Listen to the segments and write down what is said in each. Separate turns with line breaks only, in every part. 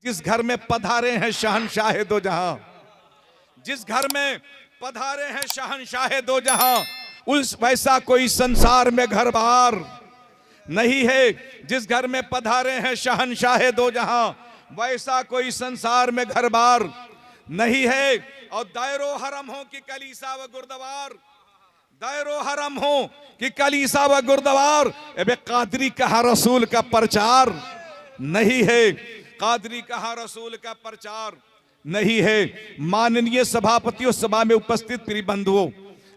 जिस घर में पधारे हैं शहंशाह दो जहां, जिस घर में पधारे हैं शहंशाह दो जहां, उस वैसा कोई संसार में घर बार नहीं है। जिस घर में पधारे हैं शहंशाह दो जहां, वैसा कोई संसार में घर बार नहीं है। और दायरो हरम हो कि कलीसा व गुरुद्वार, दायरो हरम हो कि कलीसा व गुरुद्वार, अबे कादरी कहा रसूल का प्रचार नहीं है, कादरी कहा रसूल का प्रचार नहीं है। माननीय सभापतियों, सभा में उपस्थित प्रिय बंधुओं,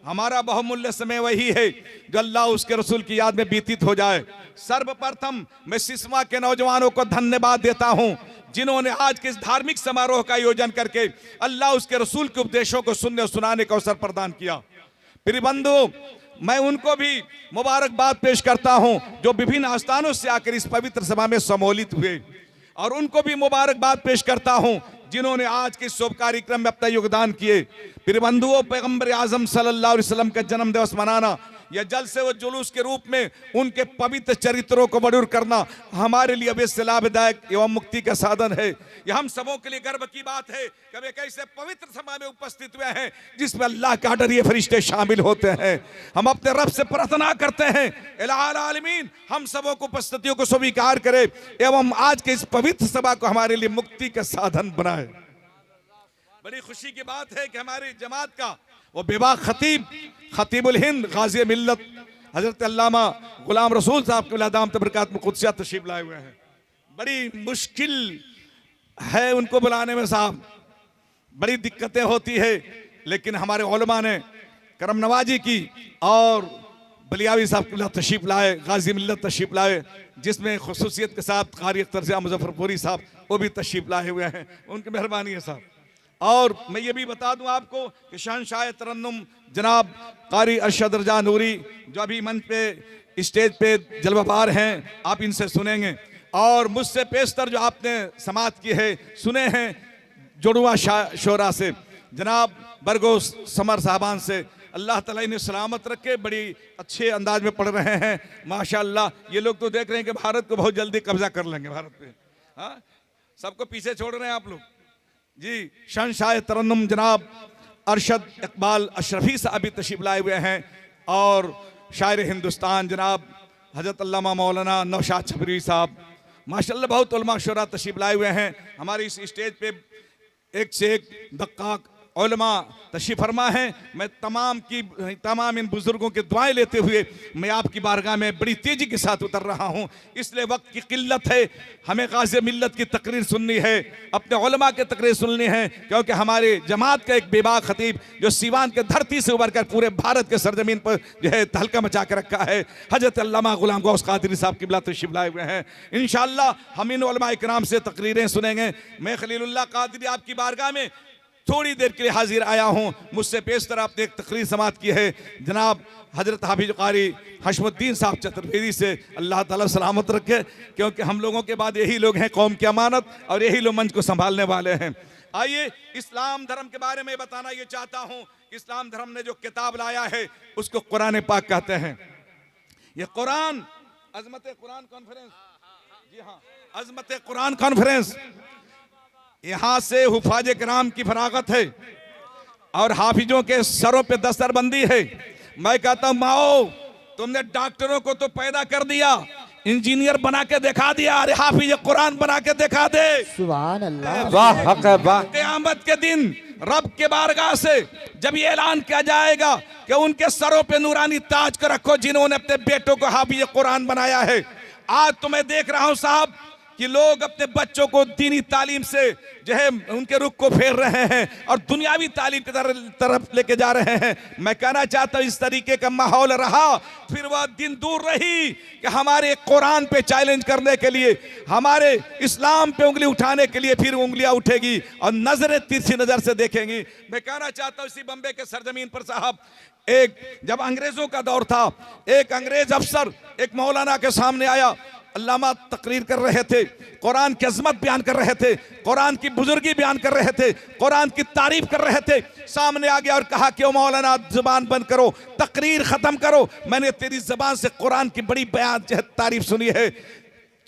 हमारा बहुमूल्य समय वही है जो अल्लाह उसके रसूल की याद में व्यतीत हो जाए। सर्वप्रथम मैं सिसवा के नौजवानों को धन्यवाद देता हूं जिन्होंने आज के इस धार्मिक समारोह का आयोजन करके अल्लाह उसके रसूल के उपदेशों को सुनने और सुनाने का अवसर प्रदान किया। प्रिय बंधुओं, मैं उनको भी मुबारकबाद पेश करता हूं जो विभिन्न आस्थानों से आकर इस पवित्र सभा में सम्मिलित हुए, और उनको भी मुबारकबाद पेश करता हूं जिन्होंने आज के शुभ कार्यक्रम में अपना योगदान किए। प्रिय बंधुओं, पैगंबर आजम सल्लल्लाहु अलैहि वसल्लम का जन्म दिवस मनाना या जलसे व जुलूस के रूप में उनके पवित्र चरित्रों को बड़ूर करना हमारे लिए अवश्य लाभदायक एवं मुक्ति का साधन है। यह हम सबों के लिए गर्व की बात है कि वे कैसे पवित्र सभा में उपस्थित हुए हैं जिसमें अल्लाह का डरिए फरिश्ते शामिल होते हैं। हम अपने रब से प्रार्थना करते हैं इलाहुल आलमीन हम सबों को उपस्थितियों को स्वीकार करे एवं आज के इस पवित्र सभा को हमारे लिए मुक्ति का साधन बनाए। बड़ी खुशी की बात है कि हमारी जमात का वो बेबा खतीब, खतीबुल हिंद, गाजी मिल्लत हजरत अल्लामा गुलाम रसूल साहब के दाम तबरकात में कुदसिया तशरीफ लाए हुए हैं। बड़ी मुश्किल है उनको बुलाने में साहब, बड़ी दिक्कतें होती है, लेकिन हमारे उलमा ने करम नवाजी की और बलियावी साहब के तशरीफ लाए, गाजी मिल्लत तशरीफ लाए, जिसमें खुसूसियत के साथ कारी अख्तर मुजफ्फरपुरी साहब वो भी तशरीफ लाए हुए हैं। उनकी मेहरबानी है साहब। और मैं ये भी बता दूं आपको कि शहंशाह तरन्नुम जनाब कारी अरशद रजा नूरी जो अभी मंच पे स्टेज पे जलवाबार हैं, आप इनसे सुनेंगे। और मुझसे पेशतर जो आपने समात की है सुने हैं जुड़वा शोरा से जनाब बरगो समर साहबान से, अल्लाह ताला इन्हें सलामत रखे, बड़ी अच्छे अंदाज में पढ़ रहे हैं माशाअल्लाह। ये लोग तो देख रहे हैं कि भारत को बहुत जल्दी कब्जा कर लेंगे भारत पे, हाँ सबको पीछे छोड़ रहे हैं आप लोग जी। शहंशाह तरन्नुम जनाब अरशद इकबाल अशरफी साहब भी तशरीफ लाए हुए हैं, और शायर हिंदुस्तान जनाब हजरत अल्लामा मौलाना नौशाद छबरी साहब, माशाअल्लाह बहुत उलमा शुरा तशरीफ लाए हुए हैं। हमारी इस स्टेज पे एक से एक दक्काक उलमा तशरीफ फरमा है। मैं तमाम इन बुजुर्गों की दुआएं लेते हुए मैं आपकी बारगाह में बड़ी तेजी के साथ उतर रहा हूं, इसलिए वक्त की किल्लत है, हमें गाज़ी मिल्लत की तकरीर सुननी है, अपने उलमा की तकरीर सुननी है, क्योंकि हमारे जमात का एक बेबाक खतीब जो सीवान के धरती से उभर कर पूरे भारत के सरजमीन पर जो है तहलका मचा के रखा है, हजरत अल्लामा गुलाम गौस कादरी साहब किबला तशरीफ लाए हुए हैं। इंशाअल्लाह हम इन उलमा इकराम से तकरीरें सुनेंगे। मैं खलीलुल्लाह कादरी आपकी बारगाह में थोड़ी देर के लिए हाजिर आया हूं। मुझसे पेशतर आपने एक तकरीर समात की है जनाब हजरत हाफिज कारी हशमुद्दीन साहब चतुर्वेदी से, अल्लाह ताला सलामत रखे, क्योंकि हम लोगों के बाद यही लोग हैं कौम की अमानत और यही लोग मंच को संभालने वाले हैं। आइए इस्लाम धर्म के बारे में बताना ये चाहता हूं। इस्लाम धर्म ने जो किताब लाया है उसको कुरान पाक कहते हैं। ये कुरान अजमत कुरान कॉन्फ्रेंस, जी हाँ अजमत कुरान कॉन्फ्रेंस, यहां से हुफाज कराम की फरागत है और हाफिजों के सरों पे दस्तरबंदी है। मैं कहता हूं माओ तुमने डॉक्टरों को तो पैदा कर दिया, इंजीनियर बना के दिखा दिया, अरे हाफिज कुरान बना के दिखा दे। सुभान अल्लाह, वाह हक है वाह। क़यामत के दिन रब के बारगाह से जब ये ऐलान किया जाएगा कि उनके सरों पे नूरानी ताज को रखो जिन्होंने अपने बेटों को हाफिज कुरान बनाया है। आज तो मैं देख रहा हूं साहब कि लोग अपने बच्चों को दीनी तालीम से जो है उनके रुख को फेर रहे हैं और दुनियावी तालीम की तरफ लेके जा रहे हैं। मैं कहना चाहता हूँ इस तरीके का माहौल रहा फिर वह दिन दूर रही कि हमारे कुरान पे चैलेंज करने के लिए, हमारे इस्लाम पे उंगली उठाने के लिए फिर उंगलियां उठेगी और नजरें तिरछी नजर से देखेंगी। मैं कहना चाहता हूँ इसी बम्बे के सरजमीन पर साहब एक जब अंग्रेजों का दौर था, एक अंग्रेज अफसर एक मौलाना के सामने आया, अल्लामा तकरीर कर रहे थे, कुरान की अजमत बयान कर रहे थे, कुरान की बुजुर्गी बयान कर रहे थे, कुरान की तारीफ कर रहे थे। सामने आ गया और कहा कि ओ मौलाना जुबान बंद करो, तकरीर खत्म करो, मैंने तेरी जुबान से कुरान की बड़ी बयान तारीफ सुनी है,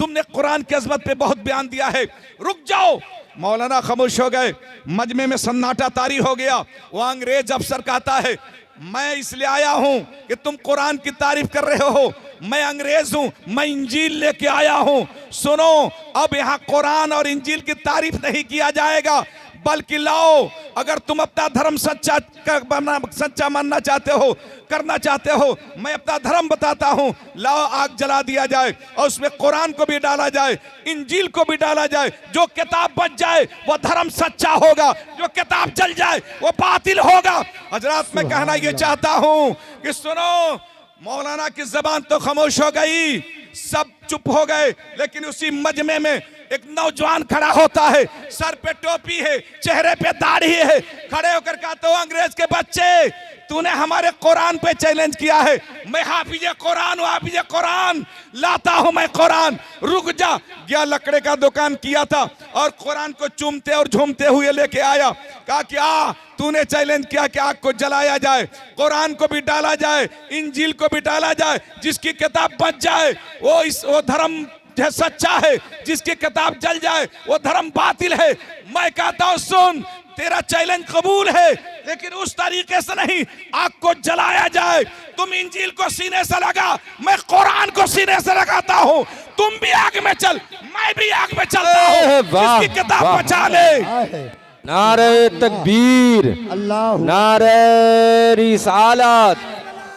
तुमने कुरान की अजमत पे बहुत बयान दिया है, रुक जाओ। मौलाना खामोश हो गए, मजमे में सन्नाटा तारी हो गया। वो अंग्रेज अफसर कहता है, मैं इसलिए आया हूं कि तुम कुरान की तारीफ कर रहे हो, मैं अंग्रेज हूं, मैं इंजील लेके आया हूं। सुनो, अब यहां कुरान और इंजील की तारीफ नहीं किया जाएगा, बल्कि लाओ, अगर तुम अपना धर्म सच्चा मानना चाहते हो, करना चाहते हो, मैं अपना धर्म बताता हूं, लाओ आग जला दिया जाए और उसमें कुरान को भी डाला जाए, इंजील को भी डाला जाए। जो किताब बच जाए वो धर्म सच्चा होगा, जो किताब जल जाए वो बातिल होगा। हजरात, मैं कहना ये चाहता हूं कि सुनो, मौलाना की जबान तो खामोश हो गई, सब चुप हो गए, लेकिन उसी मजमे में एक नौजवान खड़ा होता है, सर पे टोपी है, चेहरे पे दाढ़ी है, खड़े होकर कहते हो, अंग्रेज के बच्चे, तूने हमारे कुरान पे चैलेंज किया है, मैं हाफिज कुरान हूं, हाफिज कुरान लाता हूं मैं कुरान। रुक जा। गया, लकड़े का दुकान किया था और कुरान को चूमते और झूमते हुए लेके आया। कहा कि तूने चैलेंज किया कि आग को जलाया जाए, कुरान को भी डाला जाए, इंजील को भी डाला जाए, जिसकी किताब बच जाए वो धर्म सच्चा है, जिसकी किताब जल जाए वो धर्म बातिल है। मैं कहता हूं, सुन, तेरा चैलेंज कबूल है, लेकिन उस तरीके से नहीं, आग को जलाया जाए। तुम इंजील को सीने से लगा, मैं कुरान को सीने से लगाता हूं, तुम भी आग में चल, मैं भी आग में चलता हूं, जिसकी किताब बचा ले।
नारे तकबीर, नारे रिसालत,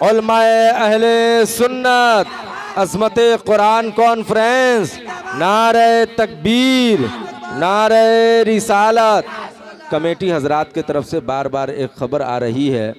उलमाए अहले सुन्नत, अज़मत कुरान कॉन्फ्रेंस, नारे तकबीर, नारे रिसालत। कमेटी हजरात की तरफ से बार बार एक ख़बर आ रही है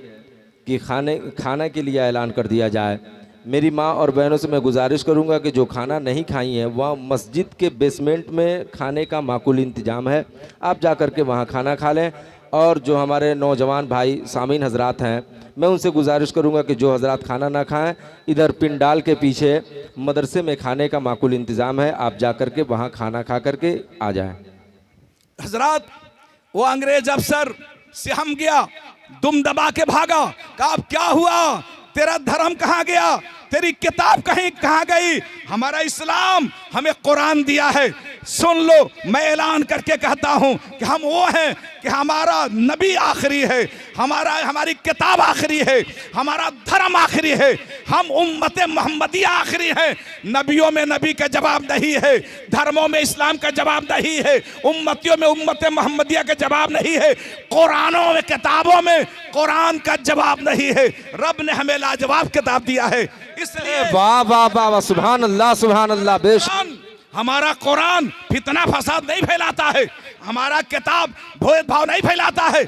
कि खाना के लिए ऐलान कर दिया जाए। मेरी माँ और बहनों से मैं गुजारिश करूँगा कि जो खाना नहीं खाई है, वह मस्जिद के बेसमेंट में खाने का माकूल इंतज़ाम है, आप जा कर के वहाँ खाना खा लें। और जो हमारे नौजवान भाई सामीन हजरात हैं, मैं उनसे गुजारिश करूंगा कि जो हजरात खाना ना खाएं, इधर पिंडाल के पीछे मदरसे में खाने का माकूल इंतज़ाम है, आप जा कर के वहाँ खाना खा कर के आ जाएं।
हजरात, वो अंग्रेज अफसर से हम गया, दुम दबा के भागा। कहा, अब क्या हुआ, तेरा धर्म कहाँ गया, तेरी किताब कहाँ गई? हमारा इस्लाम हमें कुरान दिया है। सुन लो, मैं ऐलान करके कहता हूं कि हम वो हैं कि हमारा नबी आखिरी है, हमारी किताब आखिरी है, हमारा धर्म आखिरी है, हम उम्मत मोहम्मदिया आखिरी है। नबियों में नबी का जवाब नहीं है, धर्मों में इस्लाम का जवाब नहीं है, उम्मतियों में उम्मत मोहम्मदिया का जवाब नहीं है, कुरानों में किताबों में कुरान का जवाब नहीं है। रब ने हमें लाजवाब किताब दिया है, इसलिए
वाह वाह वाह वाह, सुभान अल्लाह, सुभान अल्लाह। बेशक
हमारा कुरान फितना फसाद नहीं फैलाता है, हमारा किताब भेदभाव नहीं फैलाता है।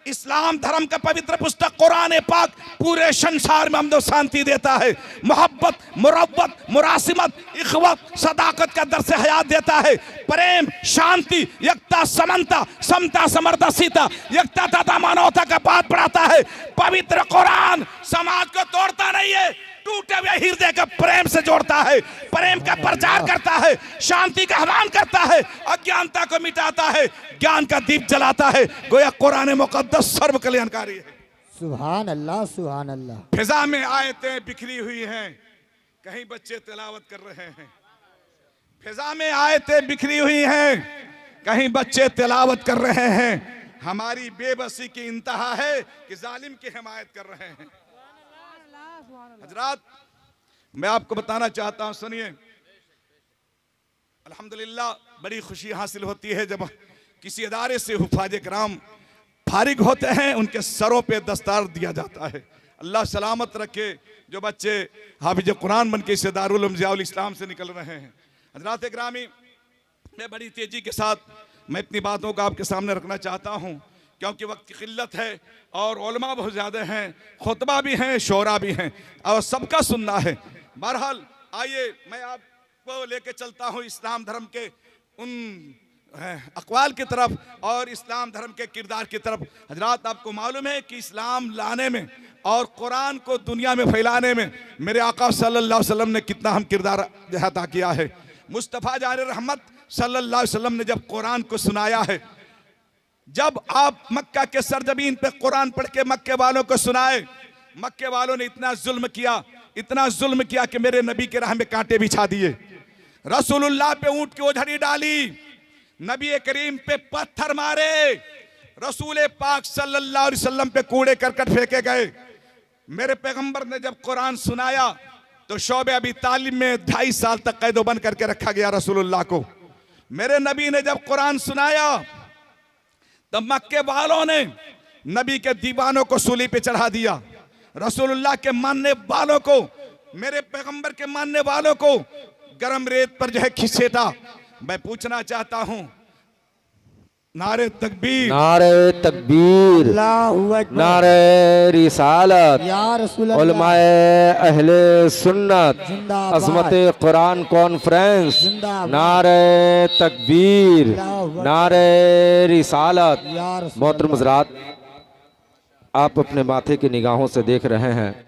इस्लाम धर्म का पवित्र पुस्तक कुरान पाक पूरे संसार में अमन शांति देता है, मोहब्बत, मुरव्वत, मुरासिमत, इखवत, सदाकत का दर्स हयात देता है, प्रेम, शांति, एकता, समानता, समता, समरदसीता, एकता तथा मानवता का बात पढ़ाता है। पवित्र कुरान समाज को तोड़ता नहीं है, टूटे हुए हृदय का प्रेम से जोड़ता है, प्रेम का प्रचार करता है, शांति का आह्वान करता है, अज्ञानता को मिटाता है, ज्ञान का दीप जलाता है। गोया कुरान मुकद्दस सर्व कल्याणकारी है।
सुभान अल्लाह, सुभान अल्लाह।
फिजा में आयतें बिखरी हुई हैं, कहीं बच्चे तिलावत कर रहे हैं। फिजा में आयतें बिखरी हुई हैं, कहीं बच्चे तिलावत कर रहे हैं। हमारी बेबसी की इंतहा है कि जालिम की हिमायत कर रहे हैं। हजरात, मैं आपको बताना चाहता हूं, सुनिए, अल्हम्दुलिल्लाह बड़ी खुशी हासिल होती है जब किसी इदारे से हुफाज़े किराम फारिग होते हैं, उनके सरों पे दस्तार दिया जाता है। अल्लाह सलामत रखे जो बच्चे हाफिज कुरान बन के इस दारुल उलूम ज़ियाउल इस्लाम से निकल रहे हैं। हजरात गिरामी, मैं बड़ी तेजी के साथ मैं अपनी बातों को आपके सामने रखना चाहता हूँ, क्योंकि वक्त की किल्लत है और उलमा बहुत ज़्यादा हैं, खुतबा भी हैं, शोरा भी हैं और सबका सुनना है। बहरहाल आइए मैं आपको लेके चलता हूँ इस्लाम धर्म के उन अक़वाल की तरफ और इस्लाम धर्म के किरदार की तरफ। हजरात, आपको मालूम है कि इस्लाम लाने में और कुरान को दुनिया में फैलाने में मेरे आका सल्लल्लाहु अलैहि वसल्लम ने कितना हम किरदार अता किया है। मुस्तफ़ा जान रहमत सल्लल्लाहु अलैहि वसल्लम ने जब कुरान को सुनाया है, जब आप मक्का के सरजमीन पे कुरान पढ़ के मक्के वालों को सुनाए, मक्के वालों ने इतना जुल्म किया कि मेरे नबी के राह में कांटे बिछा दिए। रसूलुल्लाह पे ऊंट की ओझड़ी डाली, नबी करीम पे पत्थर मारे, रसूल पाक सल्लल्लाहु अलैहि वसल्लम पे कूड़े करकट फेंके गए। मेरे पैगंबर ने जब कुरान सुनाया तो शोबे अबी तालिब में 2.5 साल तक कैदोबंद करके रखा गया रसूलुल्लाह को। मेरे नबी ने जब कुरान सुनाया तब मक्के वालों ने नबी के दीवानों को सूली पे चढ़ा दिया, रसूलुल्लाह के मानने वालों को, मेरे पैगंबर के मानने वालों को गरम रेत पर जो है खिसेटा। मैं पूछना चाहता हूं, नारे तकबीर,
नारे तकबीर,
अल्लाहु अकबर,
नारे रिसालत,
या रसूल अल्लाह,
उलमाए अहले सुन्नत,
जिंदाबाद,
अज़मते कुरान कॉन्फ्रेंस,
जिंदाबाद,
नारे तकबीर, नारे रिसालत।
या रसूल
मोहतरम हज़रात, आप अपने माथे की निगाहों से देख रहे हैं